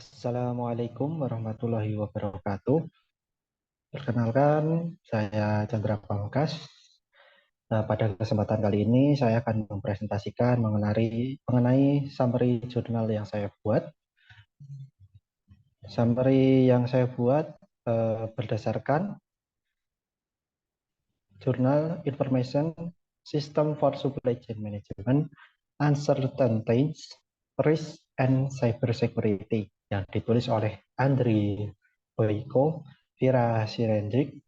Assalamualaikum warahmatullahi wabarakatuh. Perkenalkan, saya Chandra Pamungkas. Pada kesempatan kali ini, saya akan mempresentasikan mengenai summary jurnal yang saya buat. Summary yang saya buat berdasarkan Jurnal Information System for Supply Chain Management, Uncertainties, Risk, and Cybersecurity yang ditulis oleh Andriy Boyko, Vira Sirendrik,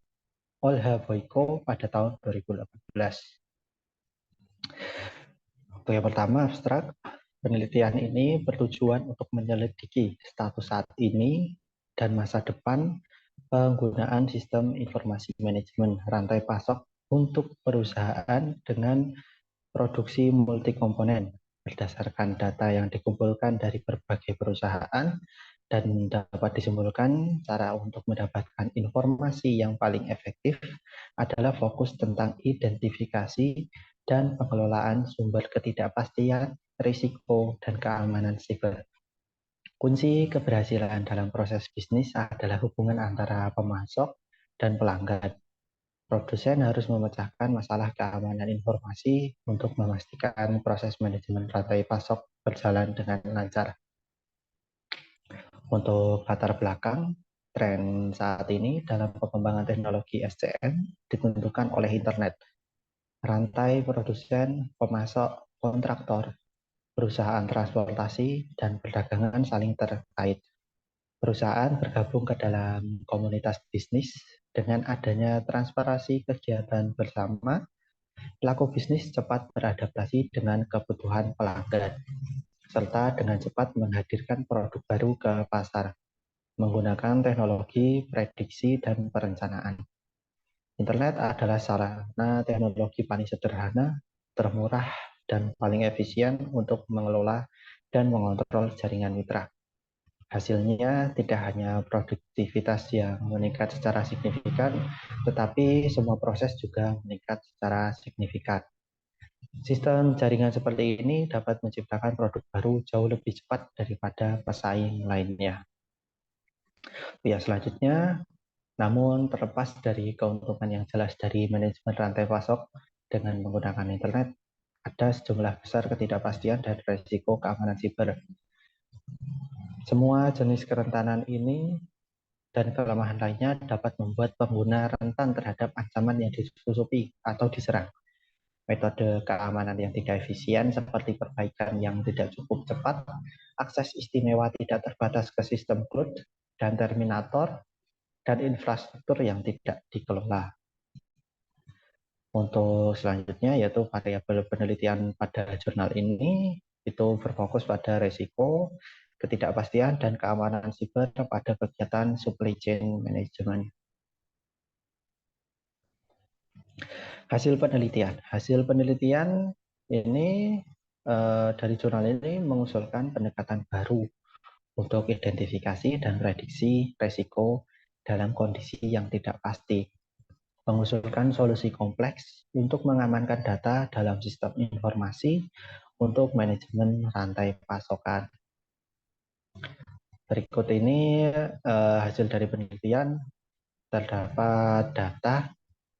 Olha Boyko pada tahun 2018. Untuk yang pertama, abstrak. Penelitian ini bertujuan untuk menyelidiki status saat ini dan masa depan penggunaan sistem informasi manajemen rantai pasok untuk perusahaan dengan produksi multi-komponen berdasarkan data yang dikumpulkan dari berbagai perusahaan dan dapat disimpulkan cara untuk mendapatkan informasi yang paling efektif adalah fokus tentang identifikasi dan pengelolaan sumber ketidakpastian, risiko, dan keamanan siber. Kunci keberhasilan dalam proses bisnis adalah hubungan antara pemasok dan pelanggan. Produsen harus memecahkan masalah keamanan informasi untuk memastikan proses manajemen rantai pasok berjalan dengan lancar. Untuk latar belakang, tren saat ini dalam pengembangan teknologi SCM ditentukan oleh internet. Rantai produsen, pemasok, kontraktor, perusahaan transportasi, dan perdagangan saling terkait. Perusahaan bergabung ke dalam komunitas bisnis dengan adanya transparansi kegiatan bersama. Pelaku bisnis cepat beradaptasi dengan kebutuhan pelanggan, serta dengan cepat menghadirkan produk baru ke pasar, menggunakan teknologi, prediksi, dan perencanaan. Internet adalah sarana teknologi paling sederhana, termurah, dan paling efisien untuk mengelola dan mengontrol jaringan mitra. Hasilnya tidak hanya produktivitas yang meningkat secara signifikan, tetapi semua proses juga meningkat secara signifikan. Sistem jaringan seperti ini dapat menciptakan produk baru jauh lebih cepat daripada pesaing lainnya. Ya, selanjutnya, namun terlepas dari keuntungan yang jelas dari manajemen rantai pasok dengan menggunakan internet, ada sejumlah besar ketidakpastian dan risiko keamanan siber. Semua jenis kerentanan ini dan kelemahan lainnya dapat membuat pengguna rentan terhadap ancaman yang disusupi atau diserang. Metode keamanan yang tidak efisien seperti perbaikan yang tidak cukup cepat, akses istimewa tidak terbatas ke sistem cloud dan terminator, dan infrastruktur yang tidak dikelola. Untuk selanjutnya yaitu variabel penelitian pada jurnal ini itu berfokus pada risiko, ketidakpastian, dan keamanan siber pada kegiatan supply chain management. Hasil penelitian ini dari jurnal ini mengusulkan pendekatan baru untuk identifikasi dan prediksi risiko dalam kondisi yang tidak pasti. Mengusulkan solusi kompleks untuk mengamankan data dalam sistem informasi untuk manajemen rantai pasokan. Berikut ini hasil dari penelitian. Terdapat data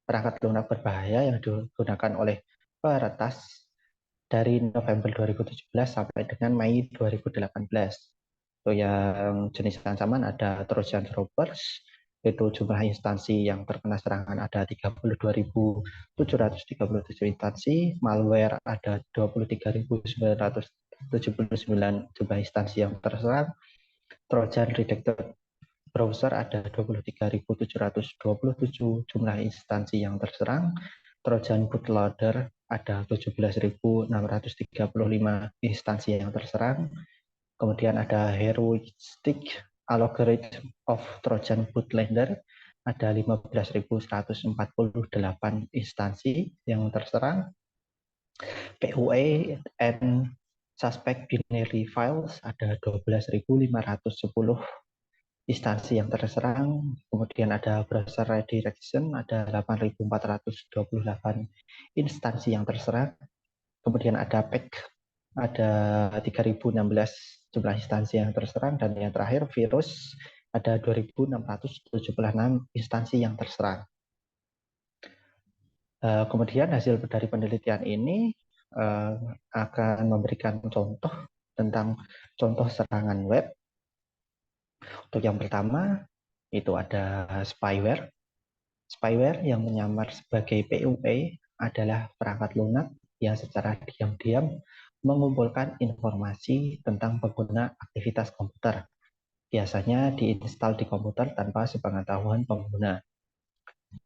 perangkat lunak berbahaya yang digunakan oleh peretas dari November 2017 sampai dengan Mei 2018. Untuk yang jenis ancaman ada Trojan Rovers, itu jumlah instansi yang terkena serangan ada 32.737 instansi, malware ada 23.979 jumlah instansi yang terserang, Trojan Redacted browser ada 23.727 jumlah instansi yang terserang, Trojan bootloader ada 17.635 instansi yang terserang, kemudian ada heuristic algorithm of Trojan bootloader ada 15.148 instansi yang terserang, PUA and suspect binary files ada 12.510 instansi yang terserang, kemudian ada browser redirection, ada 8.428 instansi yang terserang, kemudian ada PEG ada 3016 jumlah instansi yang terserang, dan yang terakhir virus ada 2676 instansi yang terserang. Kemudian hasil dari penelitian ini akan memberikan contoh tentang contoh serangan web. Untuk yang pertama, itu ada spyware. Spyware yang menyamar sebagai PUA adalah perangkat lunak yang secara diam-diam mengumpulkan informasi tentang pengguna aktivitas komputer. Biasanya diinstal di komputer tanpa sepengetahuan pengguna.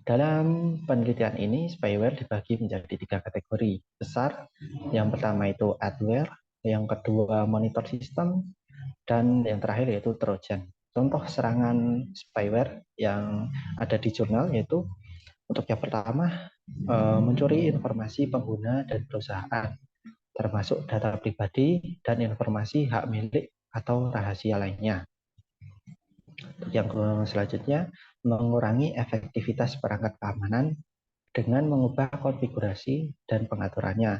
Dalam penelitian ini, spyware dibagi menjadi 3 kategori besar. Yang pertama itu adware, yang kedua monitor system, dan yang terakhir yaitu Trojan. Contoh serangan spyware yang ada di jurnal yaitu untuk yang pertama, mencuri informasi pengguna dan perusahaan, termasuk data pribadi dan informasi hak milik atau rahasia lainnya. Yang selanjutnya, mengurangi efektivitas perangkat keamanan dengan mengubah konfigurasi dan pengaturannya.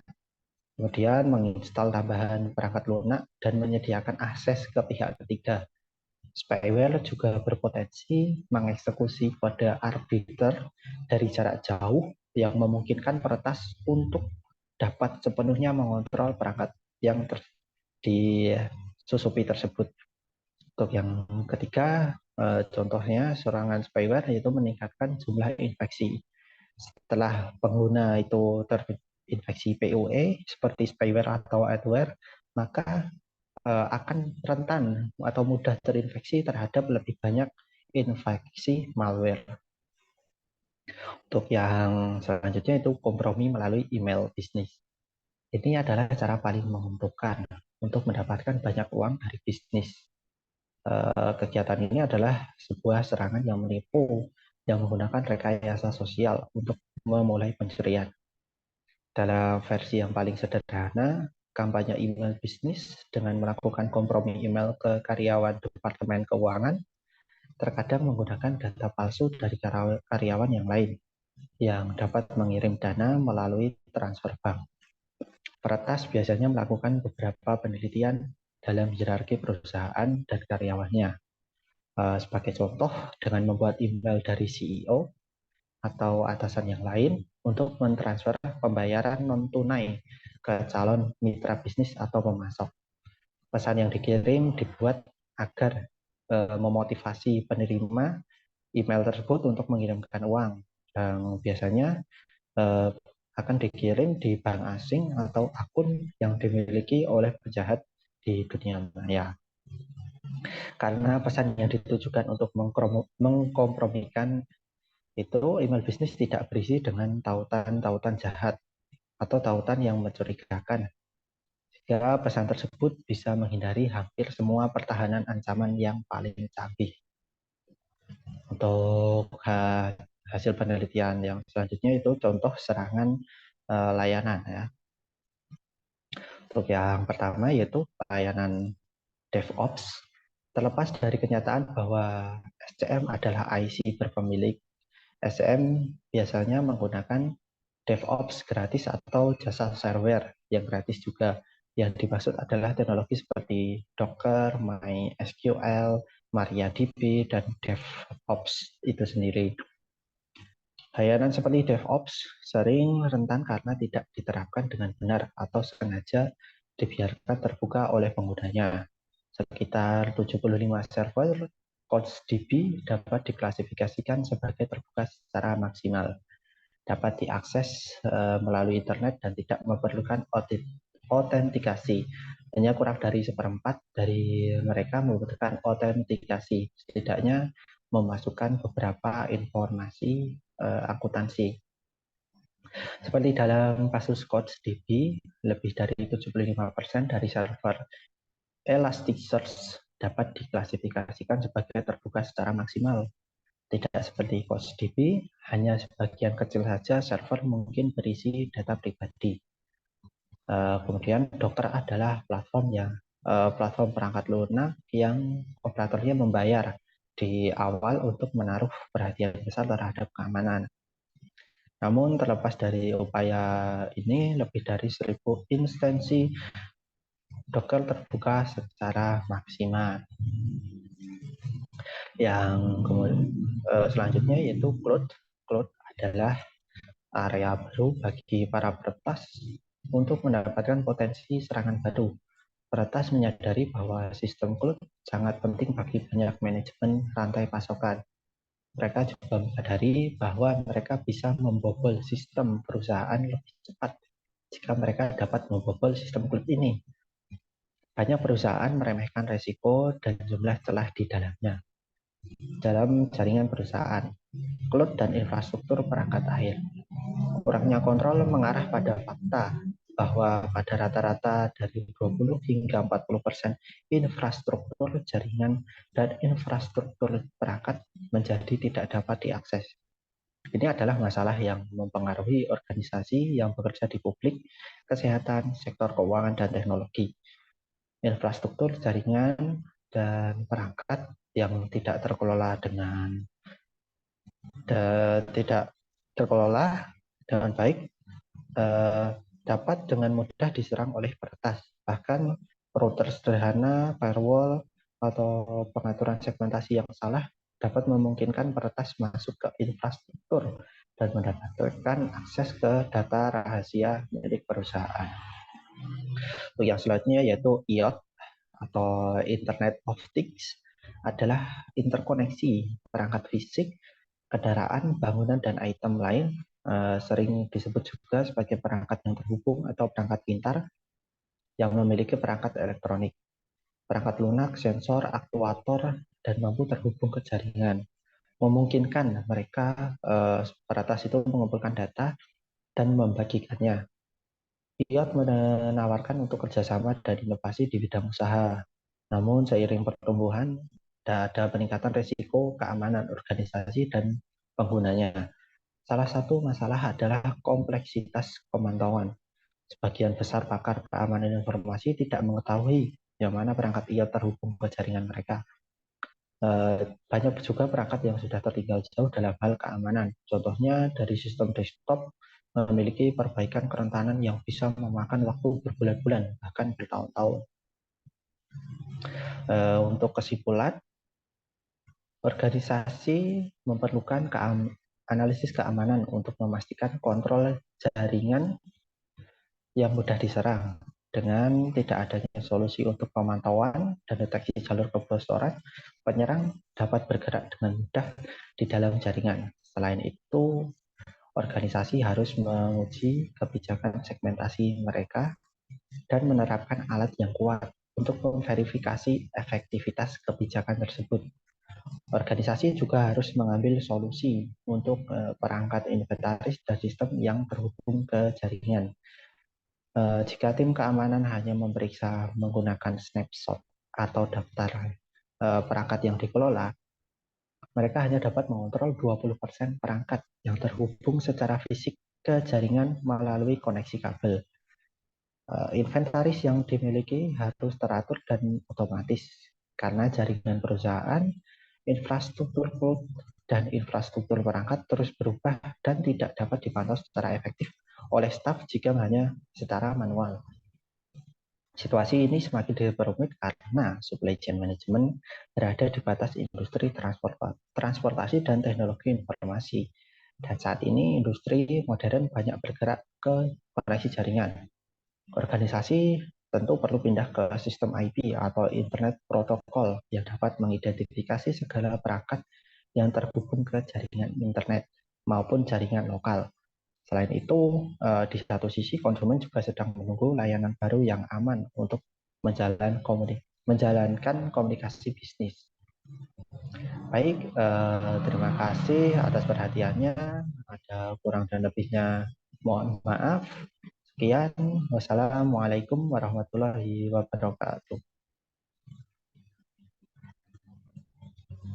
Kemudian menginstal tambahan perangkat lunak dan menyediakan akses ke pihak ketiga. Spyware juga berpotensi mengeksekusi kode arbiter dari jarak jauh yang memungkinkan peretas untuk dapat sepenuhnya mengontrol perangkat yang disusupi tersebut. Untuk yang ketiga, contohnya serangan spyware yaitu meningkatkan jumlah infeksi. Setelah pengguna itu terinfeksi PUA seperti spyware atau adware, maka akan rentan atau mudah terinfeksi terhadap lebih banyak infeksi malware. Untuk yang selanjutnya itu kompromi melalui email bisnis. Ini adalah cara paling menguntungkan untuk mendapatkan banyak uang dari bisnis. Kegiatan ini adalah sebuah serangan yang menipu yang menggunakan rekayasa sosial untuk memulai pencurian. Dalam versi yang paling sederhana, kampanye email bisnis dengan melakukan kompromi email ke karyawan Departemen Keuangan terkadang menggunakan data palsu dari karyawan yang lain yang dapat mengirim dana melalui transfer bank. Peretas biasanya melakukan beberapa penelitian dalam hierarki perusahaan dan karyawannya. Sebagai contoh, dengan membuat email dari CEO atau atasan yang lain untuk mentransfer pembayaran non-tunai ke calon mitra bisnis atau pemasok. Pesan yang dikirim dibuat agar memotivasi penerima email tersebut untuk mengirimkan uang. Yang biasanya akan dikirim di bank asing atau akun yang dimiliki oleh penjahat di dunia maya. Karena pesan yang ditujukan untuk mengkompromikan itu, email bisnis tidak berisi dengan tautan-tautan jahat atau tautan yang mencurigakan. Sehingga pesan tersebut bisa menghindari hampir semua pertahanan ancaman yang paling canggih. Untuk hasil penelitian yang selanjutnya itu contoh serangan layanan ya. Untuk yang pertama yaitu layanan DevOps. Terlepas dari kenyataan bahwa SCM adalah IC berpemilik, SCM biasanya menggunakan DevOps gratis atau jasa shareware yang gratis juga. Yang dimaksud adalah teknologi seperti Docker, MySQL, MariaDB, dan DevOps itu sendiri. Layanan seperti DevOps sering rentan karena tidak diterapkan dengan benar atau sengaja dibiarkan terbuka oleh penggunanya. Sekitar 75 server CouchDB dapat diklasifikasikan sebagai terbuka secara maksimal, dapat diakses melalui internet dan tidak memerlukan autentikasi. Hanya kurang dari seperempat dari mereka membutuhkan autentikasi, setidaknya memasukkan beberapa informasi akuntansi. Seperti dalam kasus CouchDB, lebih dari 75% dari server Elasticsearch dapat diklasifikasikan sebagai terbuka secara maksimal. Tidak seperti CouchDB, hanya sebagian kecil saja server mungkin berisi data pribadi. Kemudian Docker adalah platform perangkat lunak yang operatornya membayar di awal untuk menaruh perhatian besar terhadap keamanan. Namun terlepas dari upaya ini, lebih dari 1000 instansi Docker terbuka secara maksimal. Yang kemudian selanjutnya yaitu cloud. Cloud adalah area baru bagi para peretas untuk mendapatkan potensi serangan baru. Peretas menyadari bahwa sistem cloud sangat penting bagi banyak manajemen rantai pasokan. Mereka juga menyadari bahwa mereka bisa membobol sistem perusahaan lebih cepat jika mereka dapat membobol sistem cloud ini. Banyak perusahaan meremehkan resiko dan jumlah celah di dalamnya. Dalam jaringan perusahaan, cloud dan infrastruktur perangkat akhir. Kurangnya kontrol mengarah pada fakta bahwa pada rata-rata dari 20 hingga 40% infrastruktur jaringan dan infrastruktur perangkat menjadi tidak dapat diakses. Ini adalah masalah yang mempengaruhi organisasi yang bekerja di publik, kesehatan, sektor keuangan, dan teknologi. Infrastruktur jaringan dan perangkat yang tidak terkelola dengan baik dapat dengan mudah diserang oleh peretas. Bahkan router sederhana, firewall, atau pengaturan segmentasi yang salah dapat memungkinkan peretas masuk ke infrastruktur dan mendapatkan akses ke data rahasia milik perusahaan. Untuk yang selanjutnya yaitu IoT atau Internet of Things adalah interkoneksi perangkat fisik, kendaraan, bangunan, dan item lain, sering disebut juga sebagai perangkat yang terhubung atau perangkat pintar yang memiliki perangkat elektronik. Perangkat lunak, sensor, aktuator, dan mampu terhubung ke jaringan. Memungkinkan mereka, peretas itu mengumpulkan data dan membagikannya. IoT menawarkan untuk kerjasama dan inovasi di bidang usaha. Namun seiring pertumbuhan, ada peningkatan risiko keamanan organisasi dan penggunanya. Salah satu masalah adalah kompleksitas pemantauan. Sebagian besar pakar keamanan informasi tidak mengetahui yang mana perangkat IoT terhubung ke jaringan mereka. Banyak juga perangkat yang sudah tertinggal jauh dalam hal keamanan. Contohnya dari sistem desktop memiliki perbaikan kerentanan yang bisa memakan waktu berbulan-bulan, bahkan bertahun-tahun. Untuk kesimpulan, organisasi memerlukan analisis keamanan untuk memastikan kontrol jaringan yang mudah diserang. Dengan tidak adanya solusi untuk pemantauan dan deteksi jalur kebocoran, penyerang dapat bergerak dengan mudah di dalam jaringan. Selain itu, organisasi harus menguji kebijakan segmentasi mereka dan menerapkan alat yang kuat untuk memverifikasi efektivitas kebijakan tersebut. Organisasi juga harus mengambil solusi untuk perangkat inventaris dan sistem yang terhubung ke jaringan. Jika tim keamanan hanya memeriksa menggunakan snapshot atau daftar perangkat yang dikelola, mereka hanya dapat mengontrol 20% perangkat yang terhubung secara fisik ke jaringan melalui koneksi kabel. Inventaris yang dimiliki harus teratur dan otomatis karena jaringan perusahaan, infrastruktur cloud, dan infrastruktur perangkat terus berubah dan tidak dapat dipantau secara efektif oleh staf jika hanya secara manual. Situasi ini semakin diperumit karena supply chain management berada di batas industri transportasi dan teknologi informasi. Dan saat ini industri modern banyak bergerak ke koneksi jaringan. Organisasi tentu perlu pindah ke sistem IP atau Internet Protocol yang dapat mengidentifikasi segala perangkat yang terhubung ke jaringan internet maupun jaringan lokal. Selain itu, di satu sisi konsumen juga sedang menunggu layanan baru yang aman untuk menjalankan komunikasi bisnis. Baik, terima kasih atas perhatiannya. Ada kurang dan lebihnya mohon maaf. Sekian, wassalamualaikum warahmatullahi wabarakatuh.